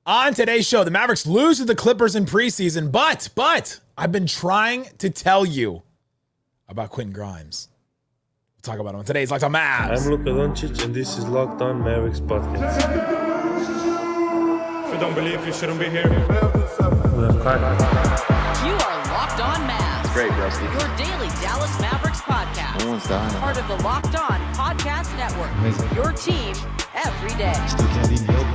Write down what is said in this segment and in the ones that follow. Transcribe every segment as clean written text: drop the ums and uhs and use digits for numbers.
On today's show, the Mavericks lose to the Clippers in preseason, but I've been trying to tell you about Quentin Grimes. We'll talk about it on today's Locked On Mavs. I'm Luka Doncic, and this is Locked On Mavericks podcast. If you don't believe, you shouldn't be here. We have Kyrie. You are Locked On Mavs. Great, Rusty. Your daily Dallas Mavericks podcast. No one's dying. Part of the Locked On Podcast Network. Amazing. Your team every day. Still can't eat milk.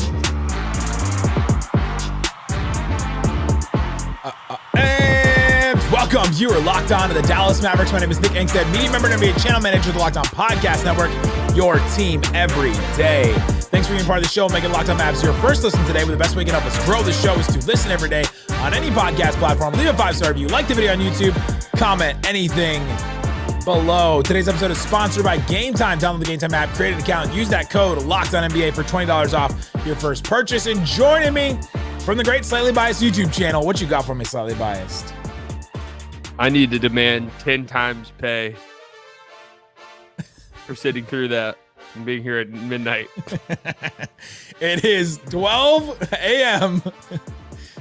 And welcome. You are locked on to the Dallas Mavericks. My name is Nick Angstadt, media member and NBA channel manager of the Locked On Podcast Network. Your team every day. Thanks for being part of the show, making Locked On Mavs your first listen today. But the best way you can help us grow the show is to listen every day on any podcast platform. Leave a 5-star review, like the video on YouTube, comment anything below. Today's episode is sponsored by Game Time. Download the Game Time app, create an account, use that code LOCKEDONNBA for $20 off your first purchase. And joining me from the great Slightly Biased YouTube channel, what you got for me, Slightly Biased? I need to demand 10 times pay for sitting through that and being here at midnight. It is 12 a.m.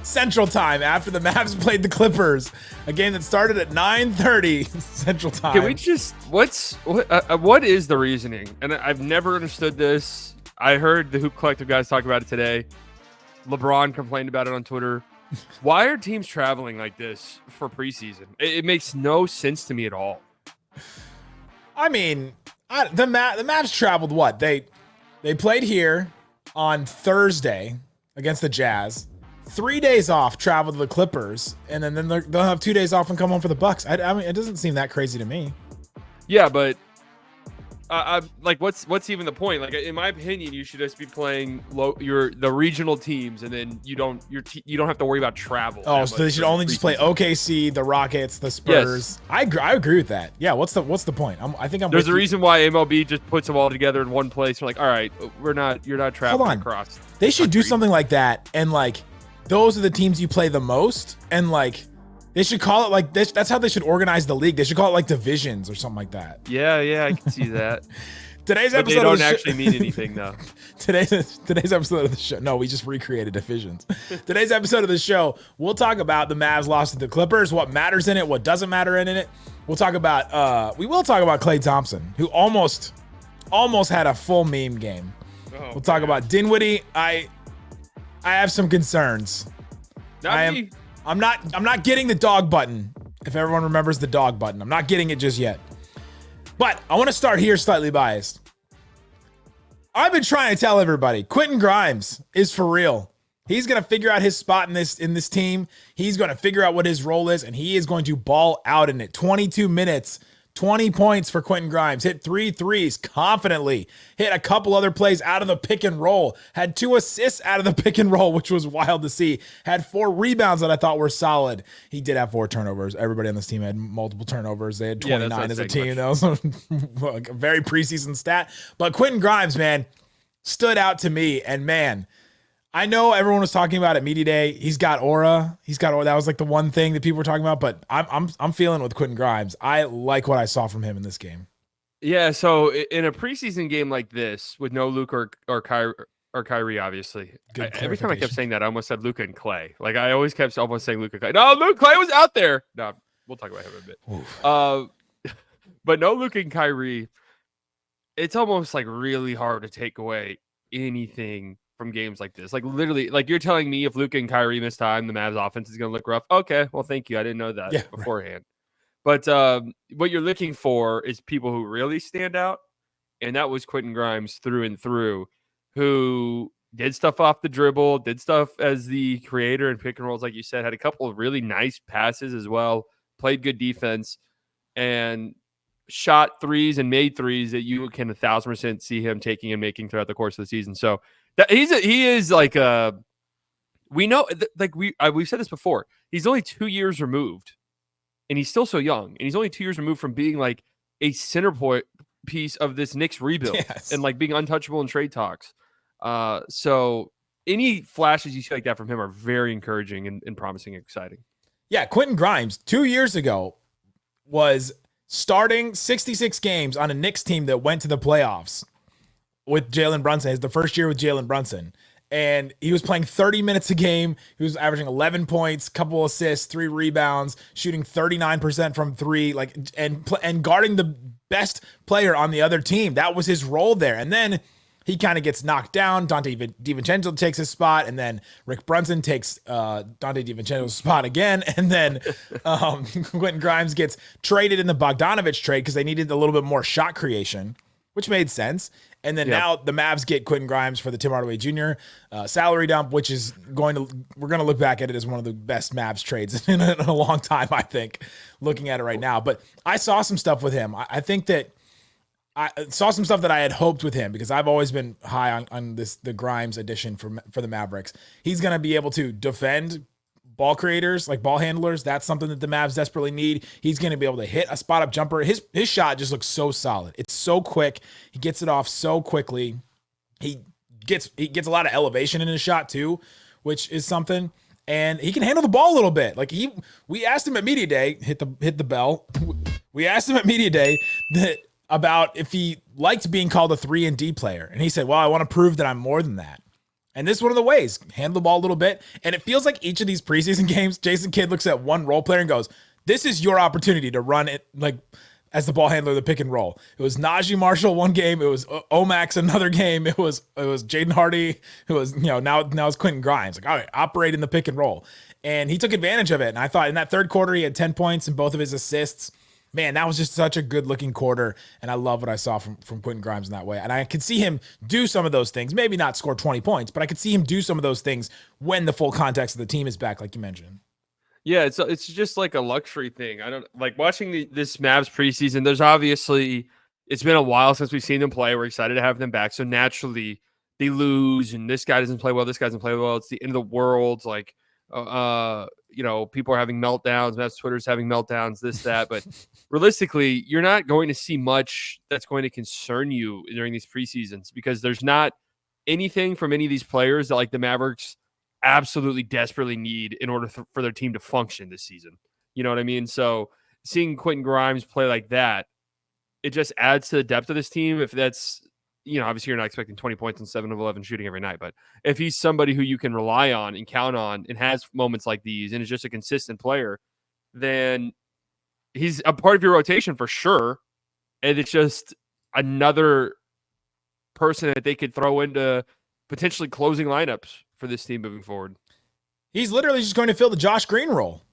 Central Time after the Mavs played the Clippers, a game that started at 9:30 Central Time. Can we just, what is the reasoning? And I've never understood this. I heard the Hoop Collective guys talk about it today. LeBron complained about it on Twitter. Why are teams traveling like this for preseason? It makes no sense to me at all. I mean, the Mavs traveled what? They played here on Thursday against the Jazz. 3 days off, traveled to the Clippers, and then they'll have 2 days off and come home for the Bucks. I mean, it doesn't seem that crazy to me. Yeah, but like, what's even the point? Like, in my opinion, you should just be playing the regional teams, and then you don't have to worry about travel. Oh, so they should only just play OKC, the Rockets, the Spurs. Yes. I agree with that. Yeah, what's the point? There's a reason why MLB just puts them all together in one place. We're like, all right, you're not traveling across. They should do something like that, and like those are the teams you play the most, and like they should call it like this. That's how they should organize the league. They should call it like divisions or something like that. Yeah, I can see that. Today's but episode they don't actually mean anything, though. Today's episode of the show. No, we just recreated divisions. Today's episode of the show, we'll talk about the Mavs loss to the Clippers, what matters in it, what doesn't matter in it. We will talk about Klay Thompson, who almost had a full meme game. We'll talk about Dinwiddie. I have some concerns. I'm not getting the dog button. If everyone remembers the dog button, I'm not getting it just yet. But I want to start here, Slightly Biased. I've been trying to tell everybody, Quentin Grimes is for real. He's going to figure out his spot in this team. He's going to figure out what his role is, and he is going to ball out in it. 22 minutes, 20 points for Quentin Grimes. Hit 3 threes confidently. Hit a couple other plays out of the pick and roll. Had 2 assists out of the pick and roll, which was wild to see. Had 4 rebounds that I thought were solid. He did have 4 turnovers. Everybody on this team had multiple turnovers. They had 29 as a team. That was a very preseason stat. But Quentin Grimes, man, stood out to me. And man, I know everyone was talking about at Media Day. He's got aura. That was like the one thing that people were talking about. But I'm feeling with Quentin Grimes. I like what I saw from him in this game. Yeah. So in a preseason game like this, with no Luka or Kyrie, obviously, every time I kept saying that, I almost said Luka and Klay. Like I always kept almost saying Luka. No, Klay was out there. No, we'll talk about him in a bit. But no Luka and Kyrie. It's almost like really hard to take away anything from games like this. Like literally, like you're telling me if Luka and Kyrie miss time, the Mavs offense is going to look rough. Okay, well, thank you. I didn't know that beforehand. Right. But what you're looking for is people who really stand out. And that was Quentin Grimes through and through, who did stuff off the dribble, did stuff as the creator and pick and rolls, like you said, had a couple of really nice passes as well, played good defense, and shot threes and made threes that you can 1,000% see him taking and making throughout the course of the season. So he is like we know, like we've said this before. He's only 2 years removed, and he's still so young. And he's only 2 years removed from being like a center point piece of this Knicks rebuild and like being untouchable in trade talks. So any flashes you see like that from him are very encouraging and promising and exciting. Yeah, Quentin Grimes 2 years ago was starting 66 games on a Knicks team that went to the playoffs with Jalen Brunson. It's the first year with Jalen Brunson. and he was playing 30 minutes a game. He was averaging 11 points, couple assists, 3 rebounds, shooting 39% from 3, like and guarding the best player on the other team. That was his role there. And then he kind of gets knocked down. Dante DiVincenzo takes his spot, and then Rick Brunson takes Dante DiVincenzo's spot again. And then Quentin Grimes gets traded in the Bogdanovich trade because they needed a little bit more shot creation, which made sense. And then now the Mavs get Quentin Grimes for the Tim Hardaway Jr. Salary dump, which is we're going to look back at it as one of the best Mavs trades in a long time, I think, looking at it right now. But I saw some stuff with him. I think that I saw some stuff that I had hoped with him because I've always been high on the Grimes addition for the Mavericks. He's going to be able to defend ball creators, like ball handlers. That's something that the Mavs desperately need. He's going to be able to hit a spot up jumper. His shot just looks so solid. It's so quick. He gets it off so quickly. He gets a lot of elevation in his shot too, which is something. And he can handle the ball a little bit. Like we asked him at media day, hit the bell. We asked him at media day about if he liked being called a 3-and-D player. And he said, well, I want to prove that I'm more than that. And this is one of the ways. Handle the ball a little bit. And it feels like each of these preseason games, Jason Kidd looks at one role player and goes, this is your opportunity to run it like as the ball handler, the pick and roll. It was Najee Marshall one game. It was Omax another game. It was Jaden Hardy. It was, now it's Quentin Grimes. Like, all right, operate in the pick and roll. And he took advantage of it. And I thought in that third quarter, he had 10 points and both of his assists. Man, that was just such a good looking quarter. And I love what I saw from Quentin Grimes in that way. And I could see him do some of those things, maybe not score 20 points, but I could see him do some of those things when the full context of the team is back, like you mentioned. Yeah, it's just like a luxury thing. I don't like watching this Mavs preseason. There's obviously, it's been a while since we've seen them play. We're excited to have them back. So naturally they lose and this guy doesn't play well. This guy doesn't play well. It's the end of the world. Like, people are having meltdowns. Mavs Twitter's having meltdowns, this, that. But realistically, you're not going to see much that's going to concern you during these preseasons because there's not anything from any of these players that like the Mavericks absolutely desperately need in order for their team to function this season. You know what I mean? So seeing Quentin Grimes play like that, it just adds to the depth of this team. If that's, obviously you're not expecting 20 points and 7 of 11 shooting every night, but if he's somebody who you can rely on and count on and has moments like these and is just a consistent player, then he's a part of your rotation for sure. And it's just another person that they could throw into potentially closing lineups for this team moving forward. He's literally just going to fill the Josh Green role,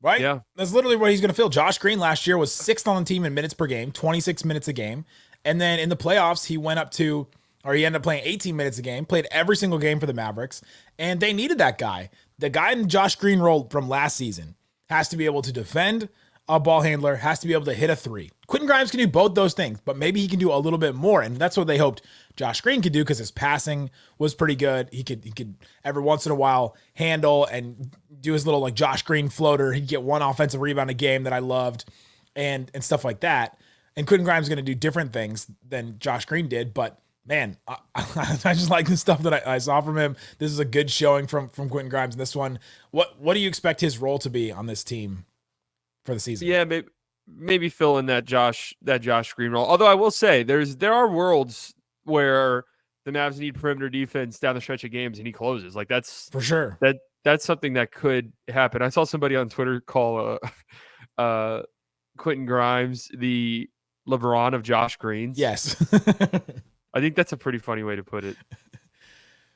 right? Yeah. That's literally what he's going to fill. Josh Green last year was 6th on the team in minutes per game, 26 minutes a game. And then in the playoffs, he ended up playing 18 minutes a game, played every single game for the Mavericks, and they needed that guy. The guy in Josh Green role from last season has to be able to defend a ball handler, has to be able to hit a 3. Quentin Grimes can do both those things, but maybe he can do a little bit more, and that's what they hoped Josh Green could do because his passing was pretty good. He could every once in a while handle and do his little like Josh Green floater. He'd get one offensive rebound a game that I loved and stuff like that. And Quentin Grimes is going to do different things than Josh Green did, but man, I just like the stuff that I saw from him. This is a good showing from Quentin Grimes in this one. What do you expect his role to be on this team for the season? Yeah, maybe fill in that Josh Green role. Although I will say there are worlds where the Mavs need perimeter defense down the stretch of games and he closes. Like that's for sure. That's something that could happen. I saw somebody on Twitter call Quentin Grimes the LeBron of Josh Greens. Yes. I think that's a pretty funny way to put it.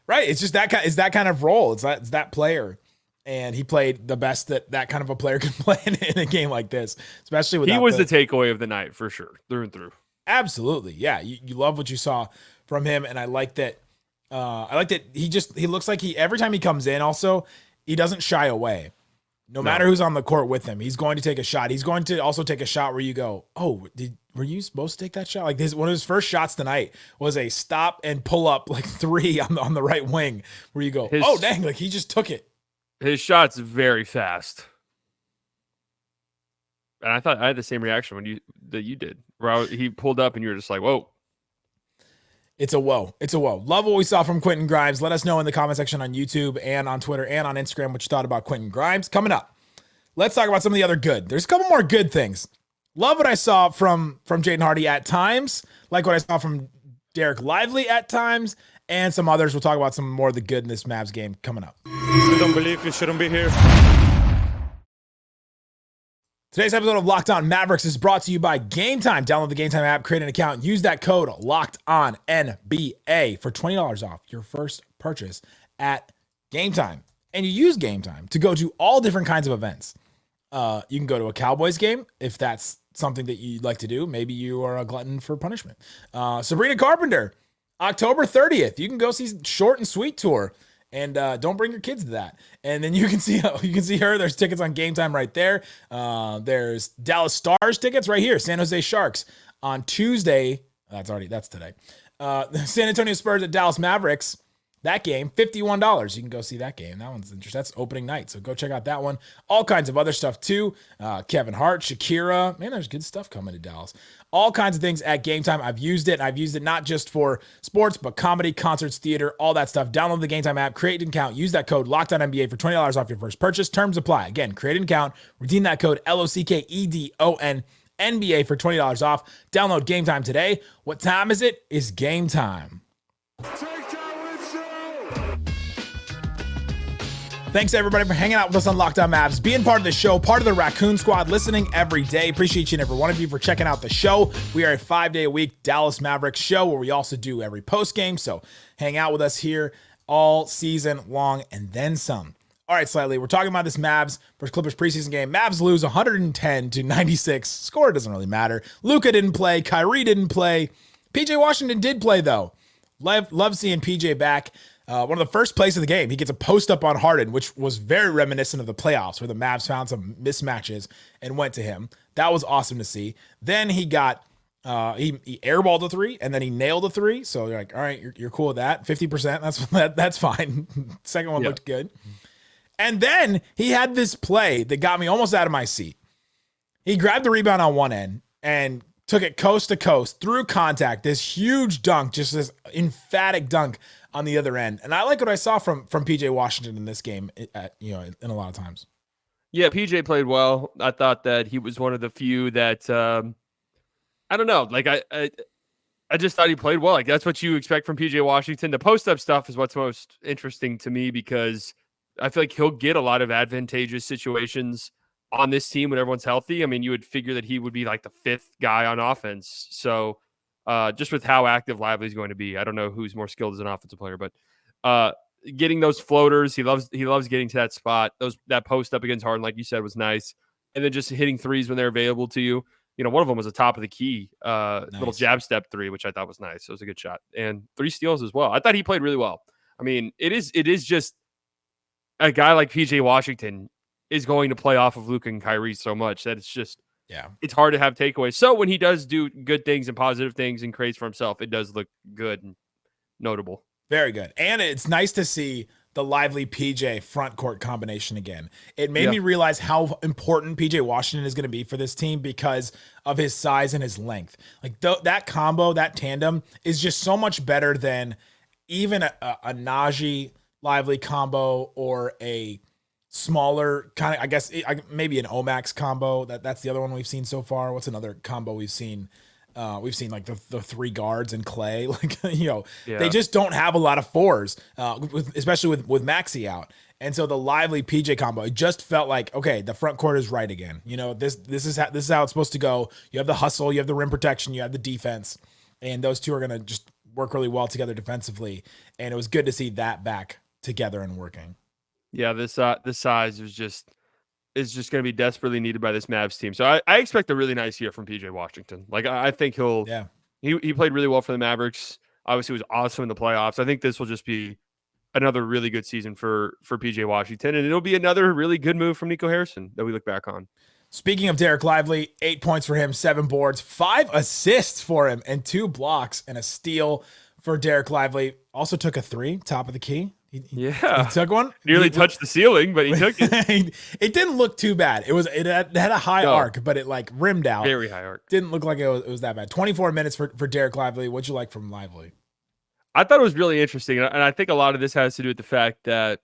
Right. It's just that kind of role. It's that player. And he played the best that kind of a player can play in a game like this, especially with he was the takeaway of the night for sure, through and through. Absolutely. Yeah. You love what you saw from him. And I like that. He looks like every time he comes in also, he doesn't shy away. No matter who's on the court with him, he's going to take a shot. He's going to also take a shot where you go, oh, were you supposed to take that shot? Like one of his first shots tonight was a stop and pull up like 3 on the right wing where you go, oh dang, like he just took it. His shot's very fast. And I thought I had the same reaction that you did. Where he pulled up and you were just like, whoa. It's a whoa. Love what we saw from Quentin Grimes. Let us know in the comment section on YouTube and on Twitter and on Instagram what you thought about Quentin Grimes. Coming up, let's talk about some of the other good. There's a couple more good things. Love what I saw from Jaden Hardy at times, like what I saw from Dereck Lively at times, and some others. We'll talk about some more of the good in this Mavs game coming up. You don't believe you shouldn't be here. Today's episode of Locked On Mavericks is brought to you by Game Time. Download the Game Time app, create an account, use that code LOCKEDONNBA for $20 off your first purchase at Game Time. And you use Game Time to go to all different kinds of events. You can go to a Cowboys game if that's something that you'd like to do. Maybe you are a glutton for punishment. Sabrina Carpenter, October 30th. You can go see Short and Sweet Tour. And don't bring your kids to that. And then you can see her. There's tickets on Game Time right there. There's Dallas Stars tickets right here. San Jose Sharks on Tuesday. That's today. San Antonio Spurs at Dallas Mavericks. That game, $51. You can go see that game. That one's interesting. That's opening night. So go check out that one. All kinds of other stuff too. Kevin Hart, Shakira. Man, there's good stuff coming to Dallas. All kinds of things at Game Time. I've used it. I've used it not just for sports, but comedy, concerts, theater, all that stuff. Download the Game Time app, create an account, use that code LOCKEDONNBA for $20 off your first purchase. Terms apply. Again, create an account, redeem that code LOCKEDONNBA for $20 off. Download Game Time today. What time is it? It's game time. Thanks everybody for hanging out with us on Locked On Mavs, being part of the show, part of the Raccoon Squad, listening every day. Appreciate each and every one of you for checking out the show. We are a 5-day-a-week Dallas Mavericks show where we also do every post game. So hang out with us here all season long and then some. All right, Slightly, we're talking about this Mavs versus Clippers preseason game. Mavs lose 110-96. Score doesn't really matter. Luka didn't play. Kyrie didn't play. PJ Washington did play though. Love seeing PJ back. One of the first plays of the game, he gets a post up on Harden, which was very reminiscent of the playoffs where the Mavs found some mismatches and went to him. That was awesome to see. Then he got, he airballed a three and then he nailed a three. So you're like, all right, you're cool with that. 50%. That's fine. Second one looked good. And then he had this play that got me almost out of my seat. He grabbed the rebound on one end and took it coast to coast through contact. This huge dunk, just this emphatic dunk on the other end. And I like what I saw from PJ Washington in this game in a lot of times. Yeah, PJ played well. I thought that he was one of the few that I don't know. Like I just thought he played well. Like that's what you expect from PJ Washington. The post up stuff is what's most interesting to me because I feel like he'll get a lot of advantageous situations on this team when everyone's healthy. I mean, you would figure that he would be like the fifth guy on offense. So just with how active Lively is going to be, I don't know who's more skilled as an offensive player, but getting those floaters, he loves getting to that spot. That post up against Harden, like you said, was nice. And then just hitting threes when they're available to you. You know, one of them was a top of the key, little jab step three, which I thought was nice. It was a good shot. And 3 steals as well. I thought he played really well. I mean, it is just a guy like PJ Washington is going to play off of Luka and Kyrie so much that it's just, it's hard to have takeaways. So when he does do good things and positive things and creates for himself, it does look good and notable. Very good. And it's nice to see the Lively PJ front court combination again. It made me realize how important PJ Washington is going to be for this team because of his size and his length. Like that combo, that tandem is just so much better than even a Najee Lively combo or a smaller kind of, I guess maybe an Omax combo. That's the other one we've seen so far. What's another combo we've seen? We've seen like the 3 guards and Klay, they just don't have a lot of fours, especially with Maxey out. And so the Lively PJ combo, it just felt like, okay, the front court is right again. You know, this is how it's supposed to go. You have the hustle, you have the rim protection, you have the defense, and those two are going to just work really well together defensively. And it was good to see that back together and working. Yeah, this size is just going to be desperately needed by this Mavs team. So I expect a really nice year from PJ Washington. Like I think he played really well for the Mavericks. Obviously, was awesome in the playoffs. I think this will just be another really good season for PJ Washington, and it'll be another really good move from Nico Harrison that we look back on. Speaking of Dereck Lively, 8 points for him, 7 boards, 5 assists for him, and 2 blocks and a steal for Dereck Lively. Also took a 3, top of the key. He took one. Nearly touched the ceiling, but he took it. It didn't look too bad. It had a high arc, but it like rimmed out. Very high arc. Didn't look like it was that bad. 24 minutes for Dereck Lively. What'd you like from Lively? I thought it was really interesting, and I think a lot of this has to do with the fact that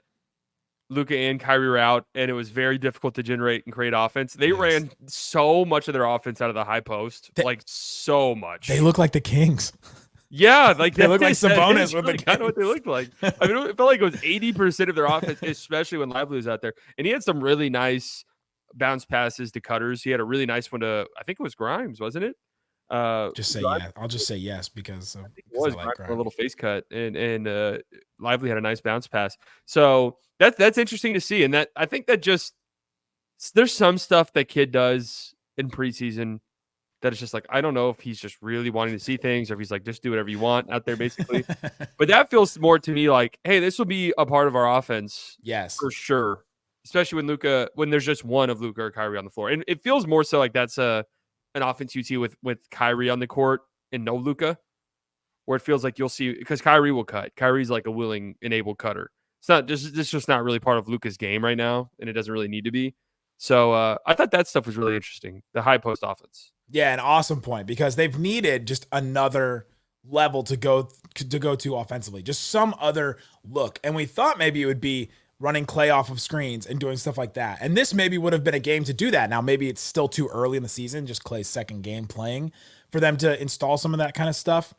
Luka and Kyrie were out, and it was very difficult to generate and create offense. They ran so much of their offense out of the high post, like so much. They look like the Kings. Yeah, like They look like that Sabonis is with the kind of what they looked like. I mean, it felt like it was 80% of their offense, especially when Lively was out there. And he had some really nice bounce passes to cutters. He had a really nice one to, I think it was Grimes, wasn't it? Just say Grimes, yeah. I'll just say yes because it was I like Grimes, a Grimes. little face cut, and Lively had a nice bounce pass. So that's interesting to see. And that I think that just there's some stuff that kid does in preseason that it's just like, I don't know if he's just really wanting to see things or if he's like, just do whatever you want out there, basically. But that feels more to me like, hey, this will be a part of our offense. Yes. For sure. Especially when there's just one of Luka or Kyrie on the floor. And it feels more so like that's an offense you see with Kyrie on the court and no Luka, where it feels like you'll see, because Kyrie will cut. Kyrie's like a willing, enabled cutter. It's just not really part of Luka's game right now, and it doesn't really need to be. So I thought that stuff was really interesting, the high post offense. Yeah, an awesome point because they've needed just another level to go to offensively, just some other look. And we thought maybe it would be running Klay off of screens and doing stuff like that. And this maybe would have been a game to do that. Now, maybe it's still too early in the season, just Klay's second game playing, for them to install some of that kind of stuff.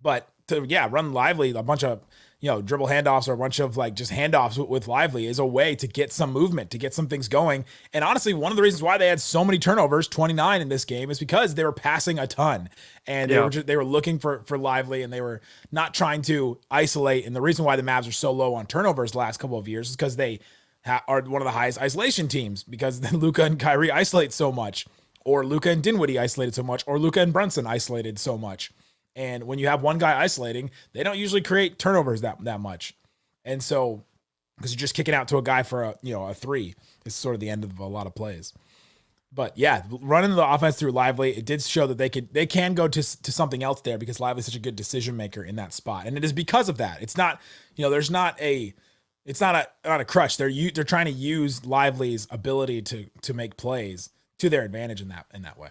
But to, run Lively, a bunch of, dribble handoffs or a bunch of like just handoffs with Lively is a way to get some movement, to get some things going. And honestly, one of the reasons why they had so many turnovers, 29 in this game, is because they were passing a ton and they were looking for Lively, and they were not trying to isolate. And the reason why the Mavs are so low on turnovers the last couple of years is because they are one of the highest isolation teams, because then Luka and Kyrie isolate so much, or Luka and Dinwiddie isolated so much, or Luka and Brunson isolated so much. And when you have one guy isolating, they don't usually create turnovers that much. And so, because you're just kicking out to a guy for a three, it's sort of the end of a lot of plays. But yeah, running the offense through Lively, it did show that they can go to something else there, because Lively's such a good decision maker in that spot. And it is because of that. It's not, there's not a crutch. They're trying to use Lively's ability to make plays to their advantage in that way.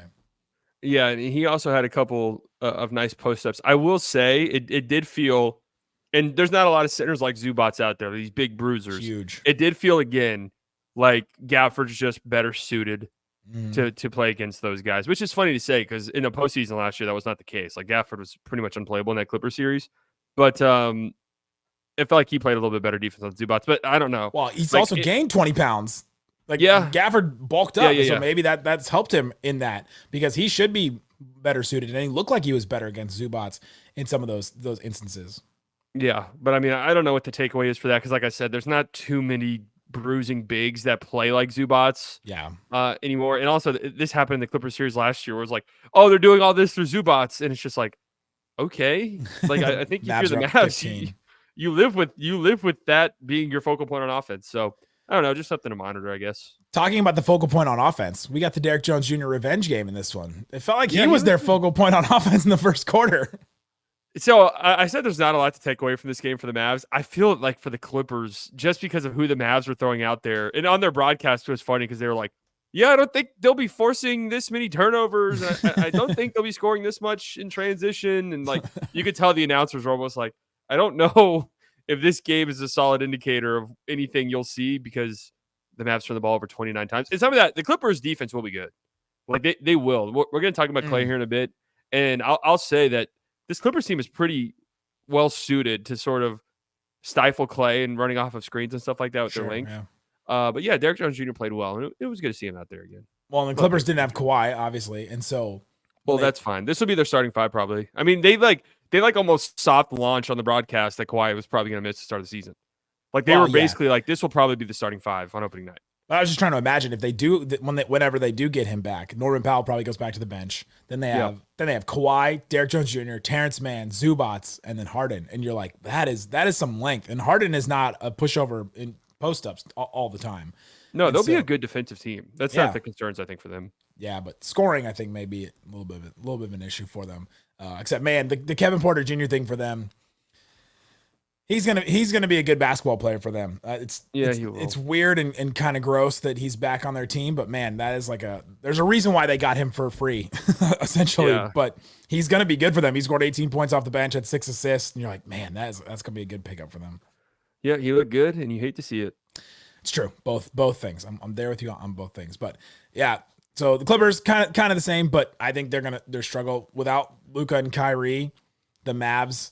Yeah, and he also had a couple of nice post-ups. I will say it did feel, and there's not a lot of centers like Zubats out there, these big bruisers. Huge. It did feel, again, like Gafford's just better suited to play against those guys, which is funny to say because in the postseason last year, that was not the case. Like, Gafford was pretty much unplayable in that Clipper series. But it felt like he played a little bit better defense on Zubats, but I don't know. Well, he's also gained 20 pounds. Gafford bulked up, so maybe that's helped him in that, because he should be better suited, and he looked like he was better against Zubats in some of those instances. Yeah, but I mean, I don't know what the takeaway is for that, because like I said, there's not too many bruising bigs that play like Zubats anymore. And also, this happened in the Clippers series last year, where it was like, oh, they're doing all this through Zubats, and it's just like, okay, like I think if you're the Mavs, you live with that being your focal point on offense. So I don't know, just something to monitor, I guess. Talking about the focal point on offense, we got the Derrick Jones Jr. revenge game in this one. It felt like he was their focal point on offense in the first quarter. So I said there's not a lot to take away from this game for the Mavs. I feel like for the Clippers, just because of who the Mavs were throwing out there, and on their broadcast, it was funny because they were like, yeah, I don't think they'll be forcing this many turnovers. I don't think they'll be scoring this much in transition. And like, you could tell the announcers were almost like, I don't know if this game is a solid indicator of anything you'll see, because the Mavs turn the ball over 29 times. And some of that, the Clippers defense will be good. Like they will. We're going to talk about Klay here in a bit. And I'll say that this Clippers team is pretty well suited to sort of stifle Klay and running off of screens and stuff like that with their length. Yeah. But yeah, Derrick Jones Jr. played well, and it was good to see him out there again. Well, and the Clippers didn't have Kawhi, obviously. And so, that's fine. This will be their starting five, probably. I mean, they almost soft launch on the broadcast that Kawhi was probably going to miss the start of the season. Like they were basically like, this will probably be the starting five on opening night. I was just trying to imagine if they do, whenever they do get him back, Norman Powell probably goes back to the bench. Then they have Kawhi, Derrick Jones Jr., Terrence Mann, Zubats, and then Harden. And you're like, that is some length. And Harden is not a pushover in post-ups all the time. No, they'll be a good defensive team. That's not the concerns, I think, for them. Yeah, but scoring, I think, may be a little bit of an issue for them. Except, man, the Kevin Porter Jr. thing for them, he's gonna be a good basketball player for them. It's weird and kind of gross that he's back on their team, but man, that is there's a reason why they got him for free, essentially. Yeah. But he's gonna be good for them. He scored 18 points off the bench, had 6 assists, and you're like, man, that's gonna be a good pickup for them. Yeah, he looked good, and you hate to see it. It's true, both things. I'm there with you on both things, but yeah. So the Clippers kind of the same, but I think they're struggle without Luka and Kyrie. the Mavs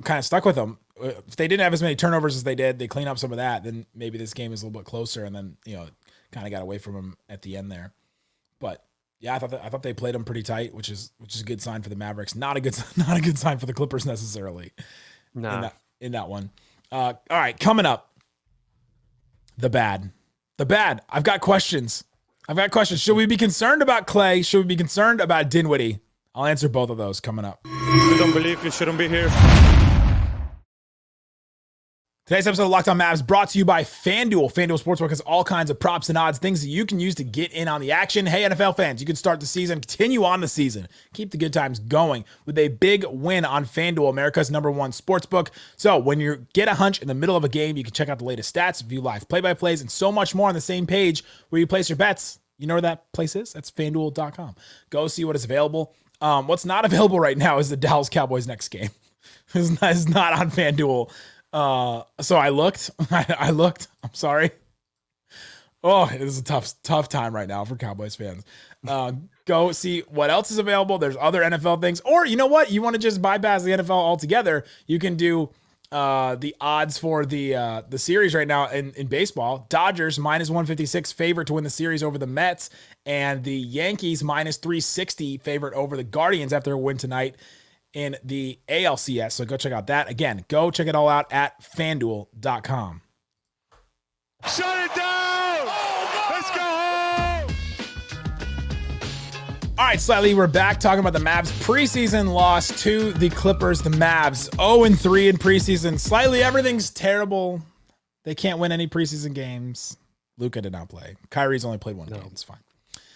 kind of stuck with them. If they didn't have as many turnovers as they did, they clean up some of that, then maybe this game is a little bit closer, and then, kind of got away from them at the end there. But yeah, I thought they played them pretty tight, which is a good sign for the Mavericks. Not a good sign for the Clippers necessarily. Nah. In that one. All right, coming up, the bad. I've got questions. Should we be concerned about Klay? Should we be concerned about Dinwiddie? I'll answer both of those coming up. If you don't believe, you shouldn't be here. Today's episode of Locked On Mavs brought to you by FanDuel. FanDuel Sportsbook has all kinds of props and odds, things that you can use to get in on the action. Hey, NFL fans, you can start the season, continue on the season, keep the good times going with a big win on FanDuel, America's #1 sportsbook. So when you get a hunch in the middle of a game, you can check out the latest stats, view live play-by-plays, and so much more on the same page where you place your bets. You know where that place is? That's FanDuel.com. Go see what is available. What's not available right now is the Dallas Cowboys next game. It's not on FanDuel. So I looked. I'm sorry. Oh, it is a tough time right now for Cowboys fans. Go see what else is available. There's other NFL things, or you know what? You want to just bypass the NFL altogether? You can do the odds for the series right now in baseball. Dodgers -156 favorite to win the series over the Mets, and the Yankees -360 favorite over the Guardians after a win tonight in the ALCS. So go check out that. Again, go check it all out at FanDuel.com. Shut it down! Let's go home! All right, slightly, we're back talking about the Mavs preseason loss to the Clippers. The Mavs 0-3 in preseason. Slightly, everything's terrible. They can't win any preseason games. Luka did not play. Kyrie's only played one game. It's fine.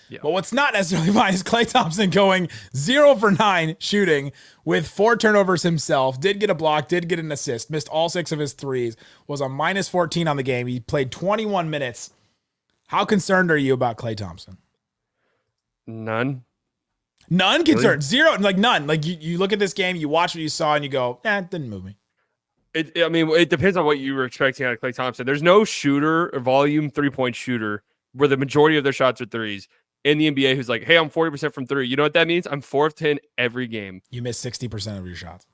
Yeah. But what's not necessarily fine is Klay Thompson going 0 for 9 shooting with 4 turnovers himself. Did get a block, did get an assist, missed all 6 of his threes, was on -14 on the game. He played 21 minutes. How concerned are you about Klay Thompson? None Concerned. Zero. Like none. Like you look at this game, you watch what you saw, and you go, it didn't move me. It depends on what you were expecting out of Klay Thompson. There's no shooter, a volume 3-point shooter, where the majority of their shots are threes in the NBA who's like, hey, I'm 40% from 3. You know what that means? I'm 4 of 10 every game. You miss 60% of your shots.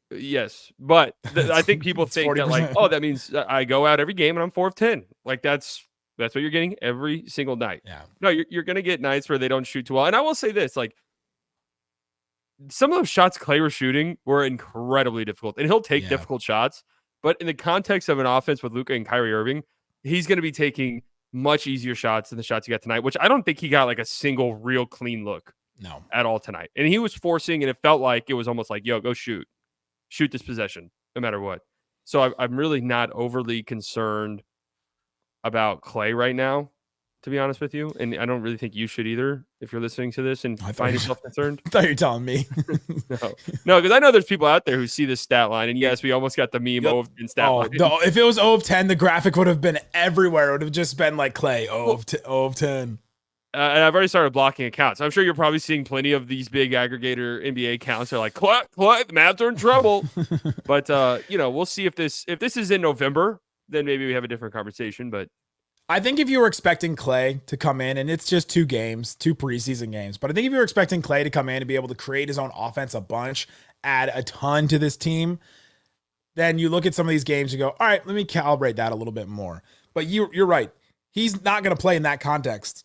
Yes, but I think people think 40%. That like, oh, that means I go out every game and I'm 4 of 10. Like that's what you're getting every single night. Yeah. No, you're going to get nights where they don't shoot too well. And I will say this, like, some of those shots Klay was shooting were incredibly difficult, and he'll take difficult shots. But in the context of an offense with Luka and Kyrie Irving, he's going to be taking much easier shots than the shots he got tonight, which I don't think he got like a single real clean look at all tonight. And he was forcing, and it felt like it was almost like, yo, go shoot this possession no matter what. So I'm really not overly concerned about Klay right now, to be honest with you. And I don't really think you should either if you're listening to this and find yourself concerned. I thought you were telling me. No, because I know there's people out there who see this stat line. And yes, we almost got the meme of stat line. No, if it was 0 of 10, the graphic would have been everywhere. It would have just been like Klay, 0 of 10. And I've already started blocking accounts. I'm sure you're probably seeing plenty of these big aggregator NBA accounts. They're like, Klay, the Mavs are in trouble. But, we'll see if this is in November, then maybe we have a different conversation. But I think if you were expecting Klay to come in, and it's just 2 preseason games, but I think if you were expecting Klay to come in and be able to create his own offense a bunch, add a ton to this team, then you look at some of these games and go, all right, let me calibrate that a little bit more. But you're right. He's not going to play in that context.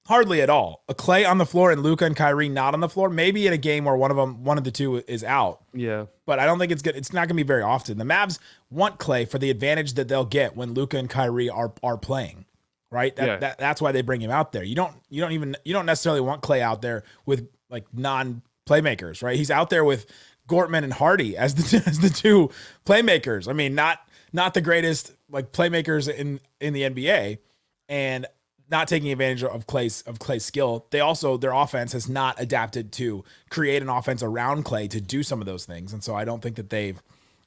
Hardly at all. A Klay on the floor and Luka and Kyrie not on the floor, maybe in a game where one of the two is out. Yeah. But I don't think it's good. It's not going to be very often. The Mavs want Klay for the advantage that they'll get when Luka and Kyrie are playing, right? That's why they bring him out there. You don't necessarily want Klay out there with like non-playmakers, right? He's out there with Gortman and Hardy as the 2 playmakers. I mean, not the greatest like playmakers in the NBA, and not taking advantage of Klay's skill. They also, their offense has not adapted to create an offense around Klay to do some of those things. And so I don't think that they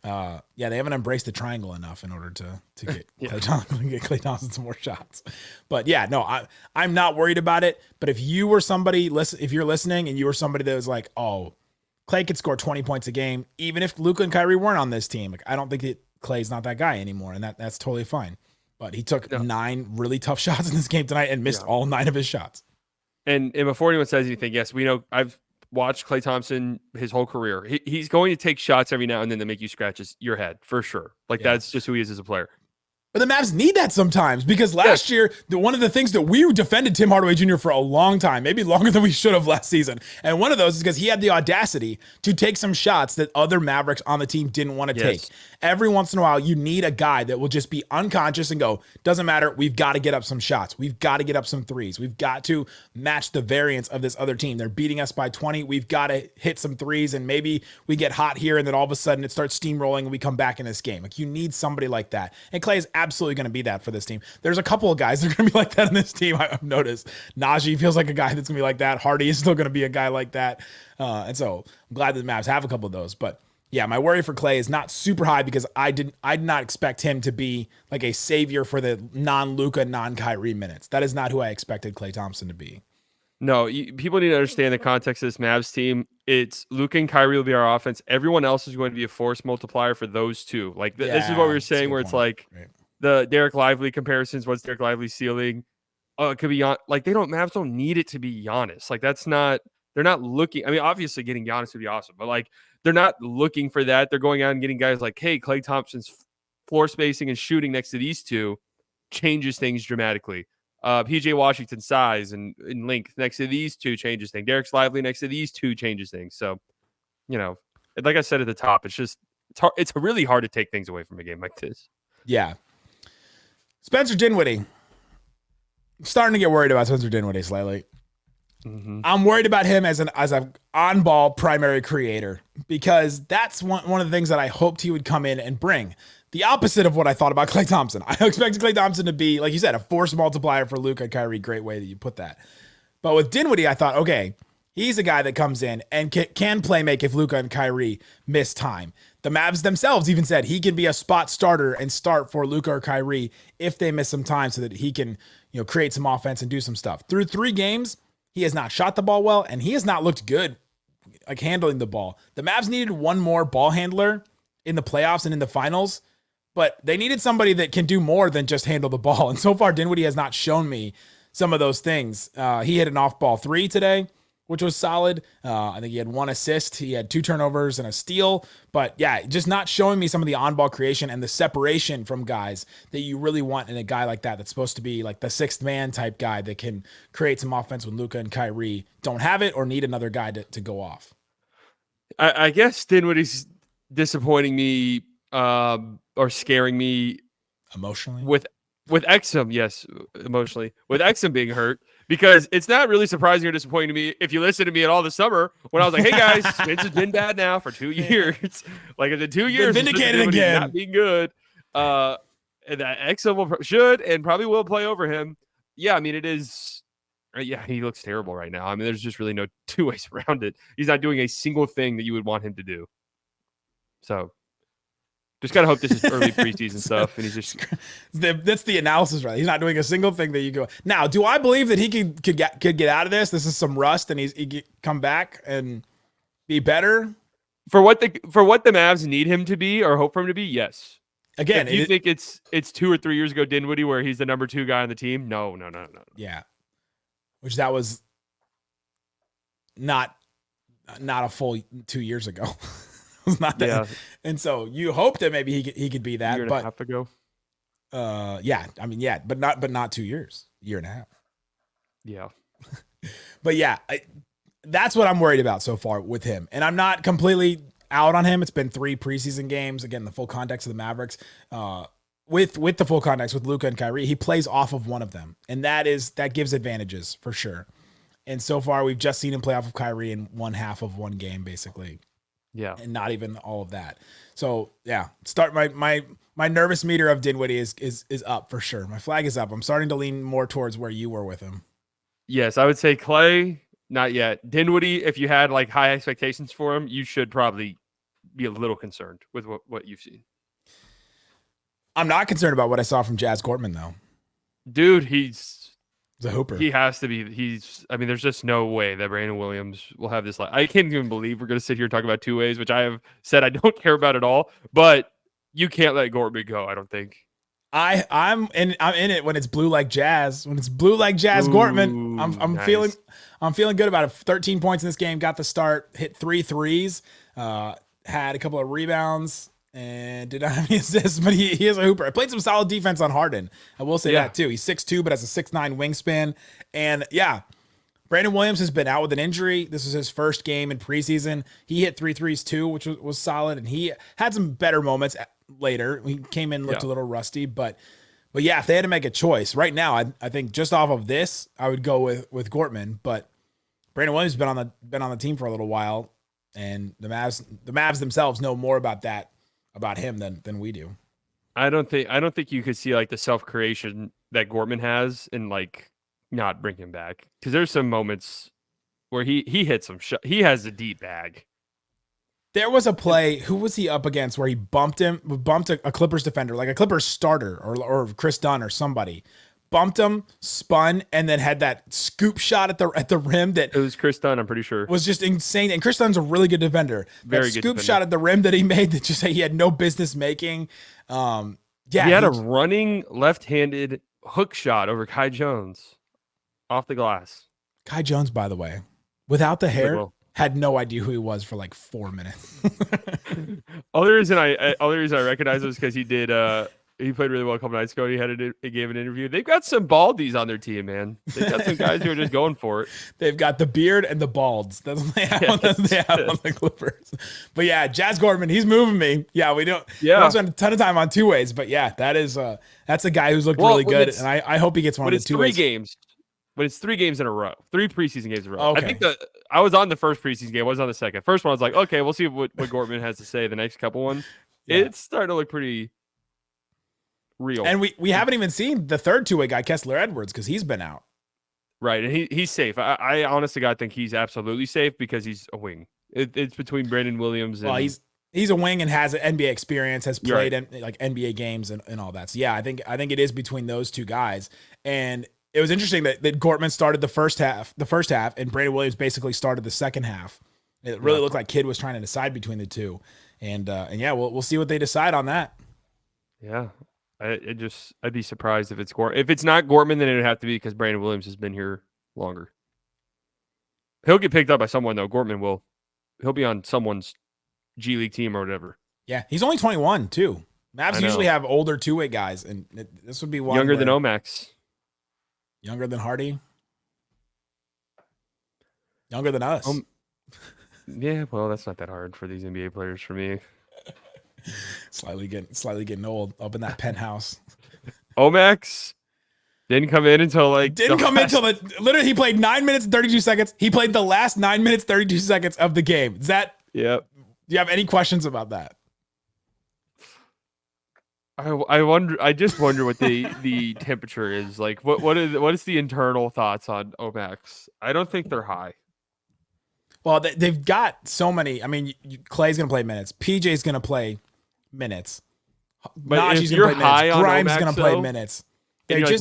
haven't embraced the triangle enough in order to get Klay Thompson some more shots. But I'm not worried about it. But if you were somebody, if you're listening and you were somebody that was like, oh, Klay could score 20 points a game, even if Luka and Kyrie weren't on this team. Like, I don't think that Klay's not that guy anymore. And that's totally fine. But he took 9 really tough shots in this game tonight and missed all 9 of his shots. And before anyone says anything, yes, we know watched Klay Thompson his whole career. He's going to take shots every now and then to make you scratch your head for sure. Like that's just who he is as a player. But the Mavs need that sometimes because last year, one of the things that we defended Tim Hardaway Jr. for a long time, maybe longer than we should have last season. And one of those is because he had the audacity to take some shots that other Mavericks on the team didn't want to take. Every once in a while, you need a guy that will just be unconscious and go, doesn't matter. We've got to get up some shots. We've got to get up some threes. We've got to match the variance of this other team. They're beating us by 20. We've got to hit some threes and maybe we get hot here and then all of a sudden it starts steamrolling and we come back in this game. Like you need somebody like that. And Klay is absolutely going to be that for this team. There's a couple of guys that are going to be like that in this team. I've noticed Najee feels like a guy that's going to be like that. Hardy is still going to be a guy like that. And so I'm glad that the Mavs have a couple of those, but yeah, my worry for Klay is not super high because I did not expect him to be like a savior for the non-Luka, non-Kyrie minutes. That is not who I expected Klay Thompson to be. No, people need to understand the context of this Mavs team. It's Luka and Kyrie will be our offense. Everyone else is going to be a force multiplier for those two. Like this is what we were saying, where it's like the Dereck Lively comparisons. What's Dereck Lively's ceiling? Oh, it could be like Mavs don't need it to be Giannis. Like that's not. They're not looking. I mean, obviously getting Giannis would be awesome, but like they're not looking for that. They're going out and getting guys like, hey, Klay Thompson's floor spacing and shooting next to these two changes things dramatically. PJ Washington's size and length next to these two changes things. Dereck Lively next to these two changes things. So, like I said at the top, it's really hard to take things away from a game like this. Yeah. Spencer Dinwiddie. I'm starting to get worried about Spencer Dinwiddie slightly. Mm-hmm. I'm worried about him as an on-ball primary creator because that's one of the things that I hoped he would come in and bring. The opposite of what I thought about Klay Thompson. I expected Klay Thompson to be, like you said, a force multiplier for Luka and Kyrie. Great way that you put that. But with Dinwiddie, I thought, okay, he's a guy that comes in and can play make if Luka and Kyrie miss time. The Mavs themselves even said he can be a spot starter and start for Luka or Kyrie if they miss some time so that he can create some offense and do some stuff. Through 3 games, he has not shot the ball well, and he has not looked good like handling the ball. The Mavs needed one more ball handler in the playoffs and in the finals, but they needed somebody that can do more than just handle the ball. And so far, Dinwiddie has not shown me some of those things. He hit an off-ball 3 today, which was solid. I think he had 1 assist. He had 2 turnovers and a steal. But yeah, just not showing me some of the on-ball creation and the separation from guys that you really want in a guy like that that's supposed to be like the 6th man type guy that can create some offense when Luka and Kyrie don't have it or need another guy to go off. I guess Dinwiddie's disappointing me or scaring me emotionally with Exum. Yes, emotionally with Exum being hurt. Because it's not really surprising or disappointing to me if you listen to me at all this summer when I was like, hey guys, Spence has been bad now for 2 years. Like in the 2 years, been vindicated again. Not being good. And that Exum should and probably will play over him. Yeah, I mean, it is. Yeah, he looks terrible right now. I mean, there's just really no 2 ways around it. He's not doing a single thing that you would want him to do. So just gotta hope this is early preseason stuff, and he's just that's the analysis, right? He's not doing a single thing that you go. Now, do I believe that he could get out of this? This is some rust, and he could come back and be better for what the Mavs need him to be or hope for him to be. Yes. Again, if you think it's 2 or 3 years ago, Dinwiddie, where he's the number 2 guy on the team? No. Yeah, which that was not a full 2 years ago. It's not that. Yeah. And so you hope that maybe he could be that. A year and a half ago. Yeah. I mean, yeah, but not 2 years. Year and a half. Yeah. But yeah, that's what I'm worried about so far with him. And I'm not completely out on him. It's been 3 preseason games. Again, the full context of the Mavericks. With the full context with Luka and Kyrie, he plays off of one of them. And that gives advantages for sure. And so far, we've just seen him play off of Kyrie in 1/2 of one game, basically. Yeah. And not even all of that. So yeah, start my nervous meter of Dinwiddie is up for sure. My flag is up. I'm starting to lean more towards where you were with him. Yes, I would say Klay, not yet. Dinwiddie, if you had like high expectations for him, you should probably be a little concerned with what you've seen. I'm not concerned about what I saw from Jaz Gortman though. Dude, he's a hooper. He has to be. I mean, there's just no way that Brandon Williams will have this. I can't even believe we're going to sit here and talk about 2 ways, which I have said I don't care about at all. But you can't let Gortman go, I don't think. I'm in it when it's blue like Jazz. When it's blue like Jaz Gortman, I'm nice. feeling good about it. 13 points in this game, got the start, hit 3 threes, had a couple of rebounds, and did not have any assists, but he is a hooper. I played some solid defense on Harden. I will say that too. He's 6'2", but has a 6'9" wingspan. And yeah, Brandon Williams has been out with an injury. This was his first game in preseason. He hit 3 threes too, which was solid. And he had some better moments later. He came in, looked a little rusty, but yeah, if they had to make a choice right now, I think just off of this, I would go with Gortman, but Brandon Williams has been on the team for a little while, and the Mavs themselves know more about him than we do. I don't think you could see like the self-creation that Gortman has and like not bring him back, because there's some moments where he hits some shot. He has a deep bag. There was a play, who was he up against, where he bumped a Clippers defender, like a Clippers starter or Chris Dunn or somebody. Bumped him, spun, and then had that scoop shot at the rim that it was Chris Dunn, I'm pretty sure. Was just insane. And Chris Dunn's a really good defender. Very that good scoop defender. shot at the rim that he made that just he had no business making. Yeah, he had a running left-handed hook shot over Kai Jones off the glass. Kai Jones, by the way, without the hair, had no idea who he was for like 4 minutes. Only reason I recognize him is because he played really well a couple nights ago. He gave an interview. They've got some baldies on their team, man. They've got some guys who are just going for it. They've got the beard and the balds. That's what they have, on the Clippers. But yeah, Jaz Gortman, he's moving me. Yeah, we don't spend a ton of time on two ways, but yeah, that's a guy who's looked really good, and I hope he gets one of the two ways. But it's 3 games in a row, 3 preseason games in a row. Okay. I think I was on the first preseason game. I was on the second. First one, I was like, okay, we'll see what Gortman has to say the next couple ones. Yeah. It's starting to look pretty real. And we haven't even seen the third two-way guy, Kessler Edwards, because he's been out. Right, and he's safe. I honestly God think he's absolutely safe because he's a wing. It's between Brandon Williams and... Well, he's a wing and has an NBA experience, has played in like NBA games and all that. So yeah, I think it is between those two guys. And it was interesting that Gortman started the first half, and Brandon Williams basically started the second half. It really looked like Kidd was trying to decide between the two. And yeah, we'll see what they decide on that. Yeah. I'd be surprised if it's Gortman. If it's not Gortman, then it would have to be because Brandon Williams has been here longer. He'll get picked up by someone though. Gortman will. He'll be on someone's G League team or whatever. Yeah, he's only 21 too. Mavs usually have older two-way guys, and this would be one younger than Omax. Younger than Hardy. Younger than us. Yeah, well, that's not that hard for these NBA players for me. Slightly getting old up in that penthouse. Omax didn't come in until literally he played 9 minutes and 32 seconds. He played the last 9 minutes 32 seconds of the game. Is that? Yep. Do you have any questions about that? I just wonder what the temperature is like. What is the internal thoughts on Omax? I don't think they're high. Well, they've got so many. I mean, Klay's going to play minutes. PJ's going to play minutes. Najee's going to play minutes. Grimes is going to play minutes.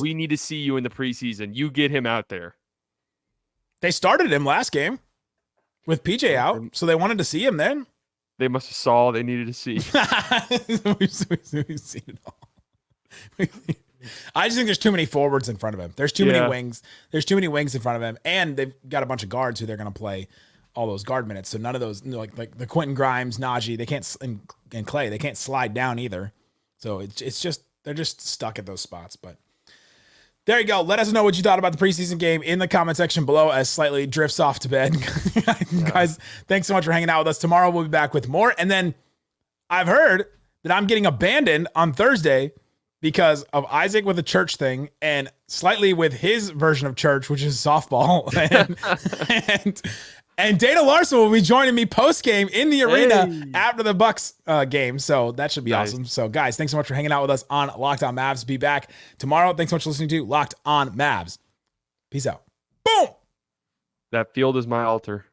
We need to see you in the preseason. You get him out there. They started him last game with PJ out, so they wanted to see him then. They must have saw they needed to see. We've seen it all. I just think there's too many forwards in front of him. There's too many wings. There's too many wings in front of him, and they've got a bunch of guards who they're going to play all those guard minutes. So none of those, like the Quentin Grimes, Najee, they can't, and Klay, they can't slide down either. So it's just they're just stuck at those spots. But there you go. Let us know what you thought about the preseason game in the comment section below as Slightly drifts off to bed. Guys, thanks so much for hanging out with us. Tomorrow we'll be back with more. And then I've heard that I'm getting abandoned on Thursday because of Isaac with the church thing and Slightly with his version of church, which is softball. And Dana Larson will be joining me post-game in the arena after the Bucks game. So that should be awesome. So, guys, thanks so much for hanging out with us on Locked On Mavs. Be back tomorrow. Thanks so much for listening to Locked On Mavs. Peace out. Boom! That field is my altar.